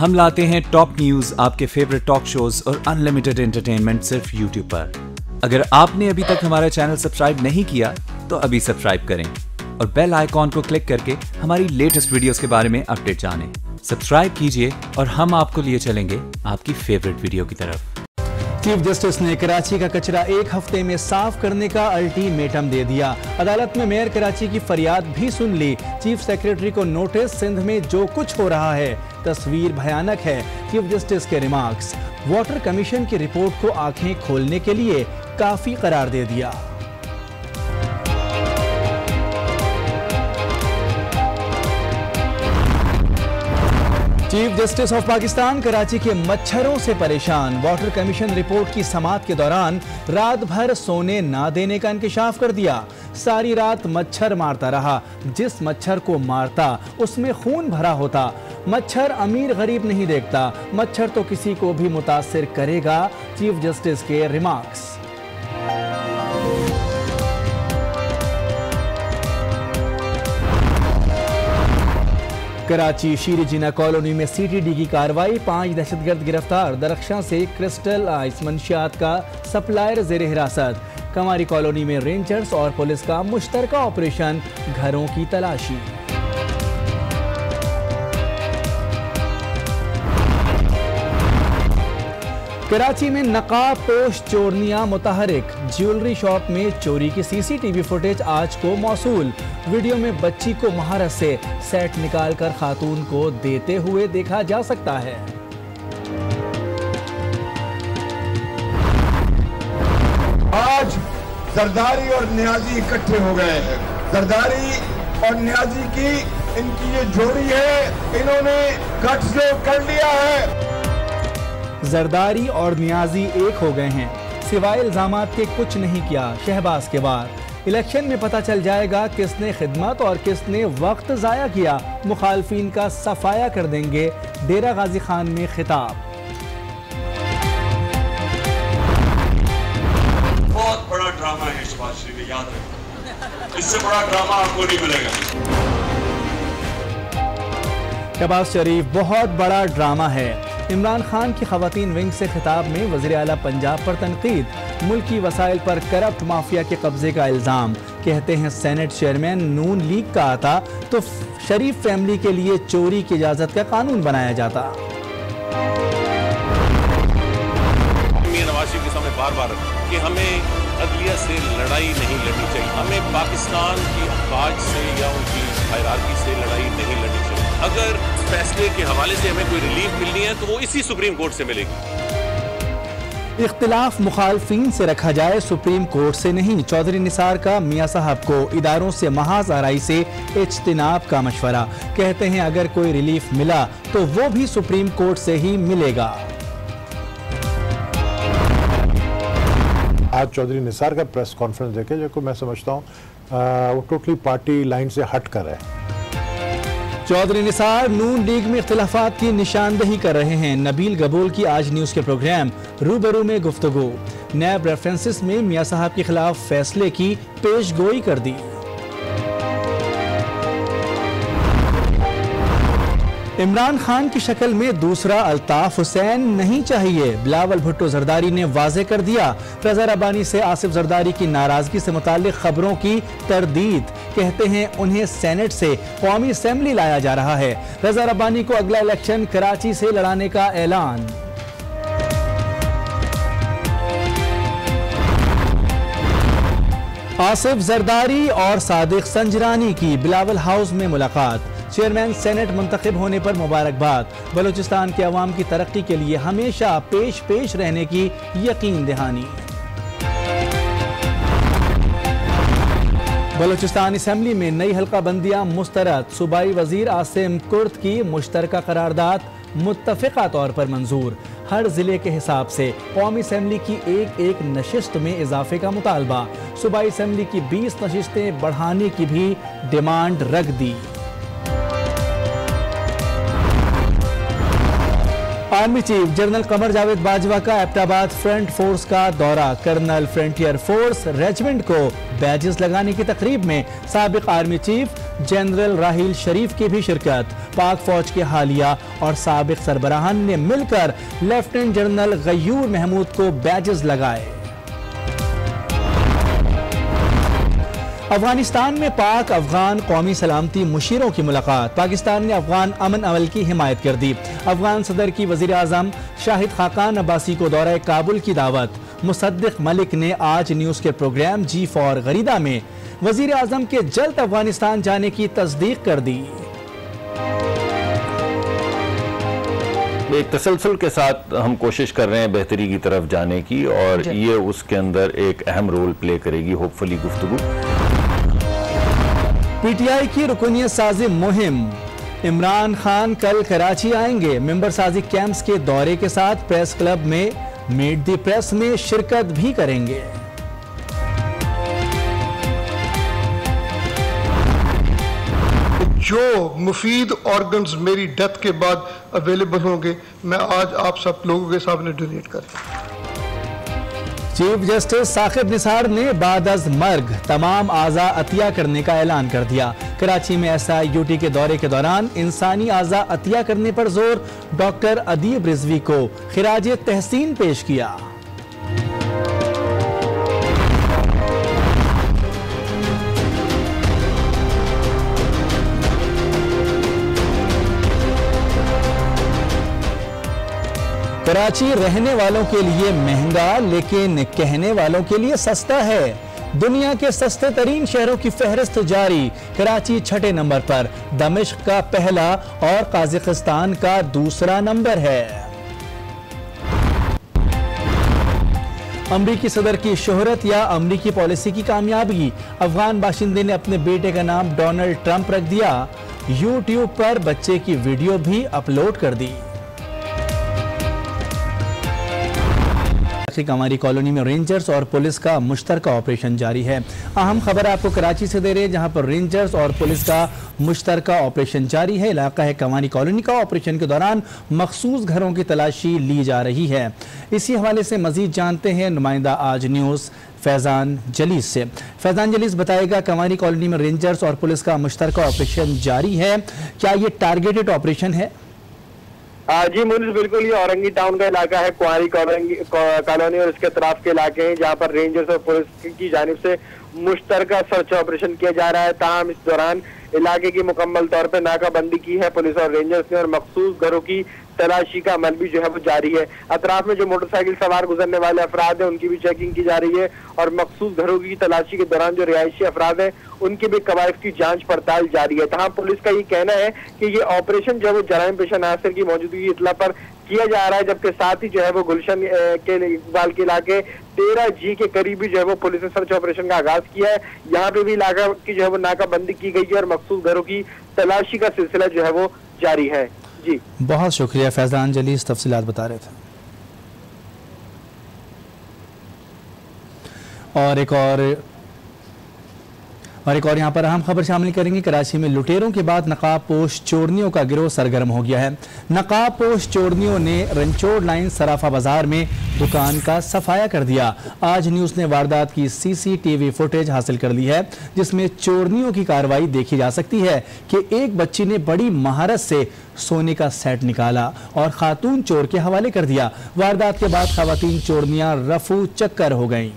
हम लाते हैं top news, आपके फेवरेट टॉक शोज और अनलिमिटेड एंटरटेनमेंट सिर्फ यूट्यूब पर। अगर आपने अभी तक हमारा चैनल सब्सक्राइब नहीं किया तो अभी सब्सक्राइब करें और बेल आइकॉन को क्लिक करके हमारी लेटेस्ट वीडियोस के बारे में अपडेट जानें। सब्सक्राइब कीजिए और हम आपको लिए चलेंगे आपकी फेवरेट वीडियो की तरफ। चीफ जस्टिस ने कराची का कचरा 1 हफ्ते में साफ करने का अल्टीमेटम दे दिया। अदालत में मेयर कराची की फरियाद भी सुन ली। चीफ सेक्रेटरी को नोटिस, सिंध में जो कुछ हो रहा है तस्वीर भयानक है। चीफ जस्टिस के रिमार्क्स, वाटर कमीशन की रिपोर्ट को आंखें खोलने के लिए काफी करार दे दिया। Chief justice of Pakistan Karachi के मच्छरों से परेशान। वाटर कमीशन रिपोर्ट की समाअत के दौरान रात भर सोने ना देने का इंकशाफ कर दिया। सारी रात मच्छर मारता रहा। जिस मच्छर को मारता उसमें खून भरा होता। मच्छर अमीर गरीब नहीं देखता, मच्छर तो किसी को भी मुतासिर करेगा। चीफ जस्टिस के रिमार्क्स। कराची शीरी जिना कॉलोनी में सीटीडी की कार्रवाई, 5 दहशतगर्द गिरफ्तार। दरख्शां से क्रिस्टल आइस मंशियात का सप्लायर जेर हिरासत। कमारी कॉलोनी में रेंजर्स और पुलिस का मुश्तरका ऑपरेशन, घरों की तलाशी। कराची में नकाब पोश चोरनियां मुतहरिक। ज्वेलरी शॉप में चोरी की सीसीटीवी फुटेज आज को मौसूल। वीडियो में बच्ची को महारत से सेट निकालकर खातून को देते हुए देखा जा सकता है। आज जरदारी और नियाजी इकट्ठे हो गए हैं। जरदारी और नियाजी की इनकी ये जोड़ी है, इन्होंने गठजोड़ कर लिया है। जरदारी और नियाजी एक हो गए हैं। सिवाय इल्जामात के कुछ नहीं किया शहबाज के बाद। इलेक्शन में पता चल जाएगा किसने खिदमत और किसने वक्त जाया किया। मुखालफीन का सफाया कर देंगे। डेरा गाजी खान में खिताब। बहुत बड़ा ड्रामा है शहबाज शरीफ, याद रखना, इससे बड़ा ड्रामा आपको नहीं मिलेगा। शहबाज शरीफ बहुत बड़ा ड्रामा है। इमरान खान की खवातीन विंग से खिताब में वज़ीर आला पंजाब पर तनकीद। मुल्की वसाइल पर करप्ट माफिया के कब्जे का इल्जाम। कहते हैं सेनेट चेयरमैन नून लीग का आता तो शरीफ फैमिली के लिए चोरी की इजाजत का कानून बनाया जाता। नवाज शरीफ के सामने बार बार कि हमें अदलिया से लड़ाई नहीं लड़नी चाहिए, हमें पाकिस्तान की अफवाज से या उनकी हायरार्की से लड़ाई नहीं लड़नी चाहिए। अगर फैसले के हवाले से हमें कोई रिलीफ मिलनी है तो वो इसी सुप्रीम कोर्ट से मिलेगी। इख्तिलाफ मुखालफीन से रखा जाए, सुप्रीम कोर्ट से नहीं। चौधरी निसार का मियां साहब को इदारों से महाज आराई से इज्तिनाब का मशवरा। कहते हैं अगर कोई रिलीफ मिला तो वो भी सुप्रीम कोर्ट से ही मिलेगा। आज चौधरी निसार का प्रेस कॉन्फ्रेंस देखे, जो मैं समझता हूँ वो टोटली पार्टी लाइन से हट कर है। चौधरी निसार नून लीग में इख्तिलाफात की निशानदही कर रहे हैं। नबील गबूल की आज न्यूज़ के प्रोग्राम रूबरू में गुफ्तगू। नैब रेफरेंसेस में मियां साहब के खिलाफ फैसले की पेशगोई कर दी। इमरान खान की शक्ल में दूसरा अल्ताफ हुसैन नहीं चाहिए। बिलावल भुट्टो जरदारी ने वाजे कर दिया। रजा रब्बानी से आसिफ जरदारी की नाराजगी से मुताल्लिक खबरों की तरदीद। कहते हैं उन्हें सेनेट से कौमी असेंबली लाया जा रहा है। रजा रब्बानी को अगला इलेक्शन कराची से लड़ाने का ऐलान। आसिफ जरदारी और सादिक संजरानी की बिलावल हाउस में मुलाकात। चेयरमैन सेनेट मुंतखब होने पर मुबारकबाद। बलूचिस्तान के अवाम की तरक्की के लिए हमेशा पेश रहने की यकीन दहानी। बलूचिस्तान असेंबली में नई हल्का बंदियां मुस्तरद। सूबाई वजीर आसिम कुर्द की मुश्तरका करारदाद मुत्तफ़िक़ा तौर पर मंजूर। हर जिले के हिसाब से कौमी असेंबली की एक नशिस्त में इजाफे का मुतालबा। सूबाई असेंबली की 20 नशिस्तें बढ़ाने की भी डिमांड रख दी। Army chief general Qamar Javed Bajwa का एबटाबाद फ्रंट फोर्स का दौरा। कर्नल फ्रंटियर फोर्स रेजिमेंट को बैजेस लगाने की तकरीब में साबिक आर्मी चीफ जनरल राहिल शरीफ की भी शिरकत। पाक फौज के हालिया और साबिक सरबराहान ने मिलकर लेफ्टिनेंट जनरल गयूर महमूद को बैजेस लगाए। अफगानिस्तान में पाक अफगान कौमी सलामती मुशीरों की मुलाकात। पाकिस्तान ने अफगान अमन अमल की हिमायत कर दी। अफगान सदर की वजीर आजम शाहिद खाकान अब्बासी को दौरा काबुल की दावत। मुसद्दिक मलिक ने आज न्यूज़ के प्रोग्राम जी फॉर गरीदा में वजीर आजम के जल्द अफगानिस्तान जाने की तस्दीक कर दी। एक तसलसल के साथ हम कोशिश कर रहे हैं बेहतरी की तरफ जाने की, और ये उसके अंदर एक अहम रोल प्ले करेगी होपफुली गुफ्तगू। पीटीआई की रुकनियत साजी मुहिम। इमरान खान कल कराची आएंगे। मेंबर साजी कैंप्स के दौरे के साथ प्रेस क्लब में मीट दी प्रेस में शिरकत भी करेंगे। जो मुफीद ऑर्गन्स मेरी डेथ के बाद अवेलेबल होंगे, मैं आज आप सब लोगों के सामने डोनेट करता हूं। चीफ जस्टिस साकिब निसार ने बाद अज मर्ग तमाम आज़ा अतिया करने का ऐलान कर दिया। कराची में SIUT के दौरे के दौरान इंसानी आज़ा अतिया करने पर जोर। डॉक्टर अदीब रिजवी को खिराज तहसीन पेश किया। कराची रहने वालों के लिए महंगा लेकिन कहने वालों के लिए सस्ता है। दुनिया के सस्ते तरीन शहरों की फहरिस्त जारी। कराची 6ठे नंबर पर, दमिश्क का पहला और काज़ाकिस्तान का दूसरा नंबर है। अमरीकी सदर की शोहरत या अमरीकी पॉलिसी की कामयाबी। अफगान बाशिंदे ने अपने बेटे का नाम डोनाल्ड ट्रंप रख दिया। यूट्यूब पर बच्चे की वीडियो भी अपलोड कर दी। कमारी कॉलोनी में रेंजर्स और पुलिस का मुश्तरका ऑपरेशन जारी है। अहम खबर आपको कराची से दे रहे हैं, जहां पर रेंजर्स और पुलिस का मुश्तरका ऑपरेशन जारी है। इलाका है कमारी कॉलोनी का। ऑपरेशन के दौरान मखसूस घरों की तलाशी ली जा रही है। इसी हवाले से मजीद जानते हैं नुमाइंदा आज न्यूज़ फैजान जलीस से। फैजान जलीस बताएगा, कमारी कॉलोनी में रेंजर्स और पुलिस का मुश्तरका ऑपरेशन जारी है, क्या ये टारगेटेड ऑपरेशन है? जी मुनीस, बिल्कुल ये औरंगी टाउन का इलाका है। कुंवारी कॉलोनी और इसके अतराफ के इलाके हैं जहाँ पर रेंजर्स और पुलिस की जानिब से मुश्तरका सर्च ऑपरेशन किया जा रहा है। ताहम इस दौरान इलाके की मुकम्मल तौर पर नाकाबंदी की है पुलिस और रेंजर्स ने, और मखसूस घरों की तलाशी का अमल भी जो है वो जारी है। अतराफ में जो मोटरसाइकिल सवार गुजरने वाले अफराद हैं उनकी भी चेकिंग की जा रही है, और मखसूस घरों की तलाशी के दौरान जो रिहायशी अफराद हैं उनकी भी कवायद की जांच पड़ताल जारी है। तहाँ पुलिस का ये कहना है कि ये ऑपरेशन जो है वो जराइम पेशा नासिर की मौजूदगी की इतला पर किया जा रहा है, जबकि साथ ही जो है वो गुलशन के इकबाल के इलाके 13G के करीब भी जो है वो पुलिस ने सर्च ऑपरेशन का आगाज किया है। यहाँ पे भी इलाका की जो है वो नाकाबंदी की गई है और मखसूस घरों की तलाशी का सिलसिला जो है वो जारी है। जी बहुत शुक्रिया फैजान जलीस, तफसीलात बता रहे थे। और एक और यहाँ पर अहम खबर शामिल करेंगे। कराची में लुटेरों के बाद नकाब पोश चोरनियों का गिरोह सरगर्म हो गया है। नकाब पोश चोरनियों ने रंचोड़ लाइन सराफा बाजार में दुकान का सफाया कर दिया। आज न्यूज़ ने वारदात की CCTV फुटेज हासिल कर ली है, जिसमें चोरनियों की कार्रवाई देखी जा सकती है कि एक बच्ची ने बड़ी महारत से सोने का सेट निकाला और खातून चोर के हवाले कर दिया। वारदात के बाद खवातीन चोरनियां रफू चक्कर हो गईं।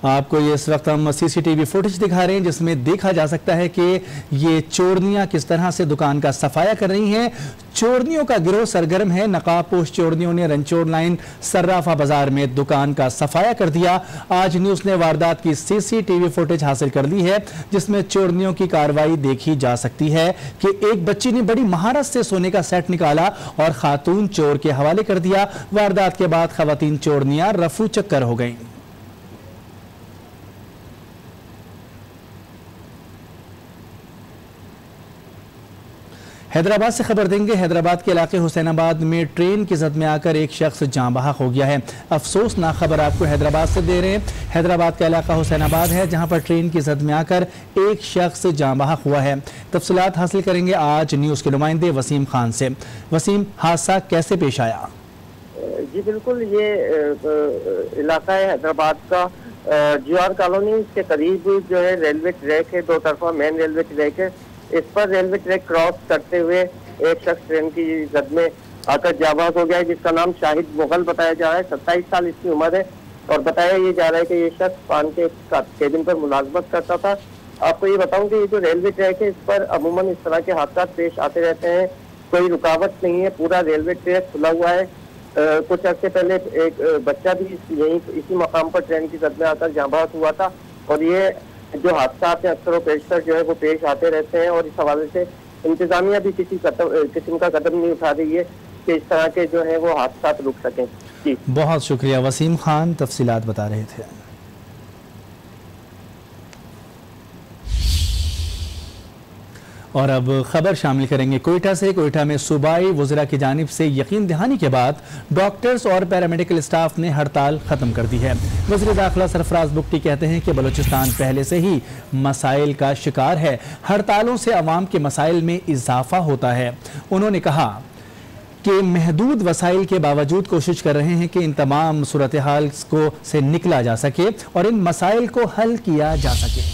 आपको ये इस वक्त हम CCTV फुटेज दिखा रहे हैं, जिसमें देखा जा सकता है कि ये चोरनियां किस तरह से दुकान का सफाया कर रही हैं। चोरनियों का गिरोह सरगर्म है। नकाबपोश चोरनियों ने रंचोड़ लाइन सर्राफा बाजार में दुकान का सफाया कर दिया। आज न्यूज़ ने वारदात की CCTV फुटेज हासिल कर ली है, जिसमें चोरनियों की कार्रवाई देखी जा सकती है कि एक बच्ची ने बड़ी महारत से सोने का सेट निकाला और खातून चोर के हवाले कर दिया। वारदात के बाद खवातीन चोरनियां रफू चक्कर हो गईं। हैदराबाद से खबर देंगे। हैदराबाद के इलाके हुसैनाबाद में ट्रेन की जद में आकर एक शख्स जाँ बहक हो गया है। अफसोसनाक खबर आपको हैदराबाद से दे रहे हैं। हैदराबाद का इलाका हुसैनाबाद है, जहां पर ट्रेन की जद में आकर एक शख्स जाँ बहक हुआ है। तफसीलात हासिल करेंगे आज न्यूज़ के नुमाइंदे वसीम खान से। वसीम, हादसा कैसे पेश आया? जी बिल्कुल, ये इलाका है हैदराबाद का जीआर कॉलोनी के करीब जो है रेलवे ट्रैक है, दो तरफा मेन रेलवे ट्रैक है। इस पर रेलवे ट्रैक क्रॉस करते हुए एक शख्स ट्रेन की जद में आकर जाबाज हो गया है, जिसका नाम शाहिद मुगल बताया जा रहा है। 27 साल इसकी उम्र है और बताया ये जा रहा है कि ये शख्स पान के केबिन पर मुलाजमत करता था। आपको ये बताऊं कि ये जो रेलवे ट्रैक है, इस पर अमूमन इस तरह के हादसा पेश आते रहते हैं, कोई रुकावट नहीं है, पूरा रेलवे ट्रैक खुला हुआ है। कुछ अर्से पहले एक बच्चा भी यहीं इसी मकाम पर ट्रेन की जद में आकर जाबाज हुआ था और ये जो हादसा अक्सर पेशतर जो है वो पेश आते रहते हैं और इस हवाले से इंतजामिया भी किसी किस्म का कदम नहीं उठा रही है कि इस तरह के जो है वो हादसा रुक सकें। जी बहुत शुक्रिया वसीम खान, तफसीलात बता रहे थे। और अब खबर शामिल करेंगे कोयटा से। कोयटा में सूबाई वज़रा की जानिब से यकीन दहानी के बाद डॉक्टर्स और पैरामेडिकल स्टाफ ने हड़ताल ख़त्म कर दी है। वज़ीर दाखिला सरफराज बुगटी कहते हैं कि बलूचिस्तान पहले से ही मसाइल का शिकार है, हड़तालों से अवाम के मसाइल में इजाफा होता है। उन्होंने कहा कि महदूद वसाइल के बावजूद कोशिश कर रहे हैं कि इन तमाम सूरत हाल को से निकला जा सके और इन मसाइल को हल किया जा सके।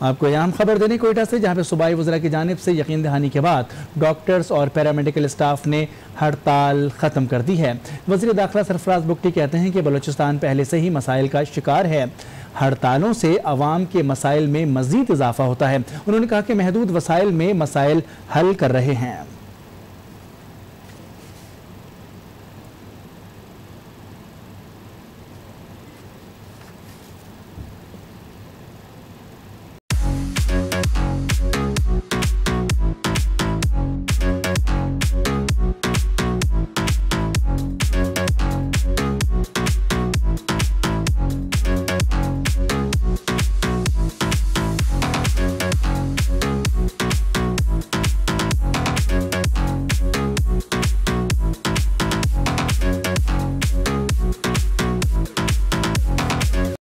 आपको अहम खबर देने कोयटा से, जहां पे सूबाई वज़रा की जानिब से यकीन दहानी के बाद डॉक्टर्स और पैरामेडिकल स्टाफ ने हड़ताल ख़त्म कर दी है। वज़ीर दाखिला सरफराज बुगटी कहते हैं कि बलूचिस्तान पहले से ही मसाइल का शिकार है, हड़तालों से अवाम के मसाइल में मज़ीद इजाफा होता है। उन्होंने कहा कि महदूद वसाइल में मसाइल हल कर रहे हैं।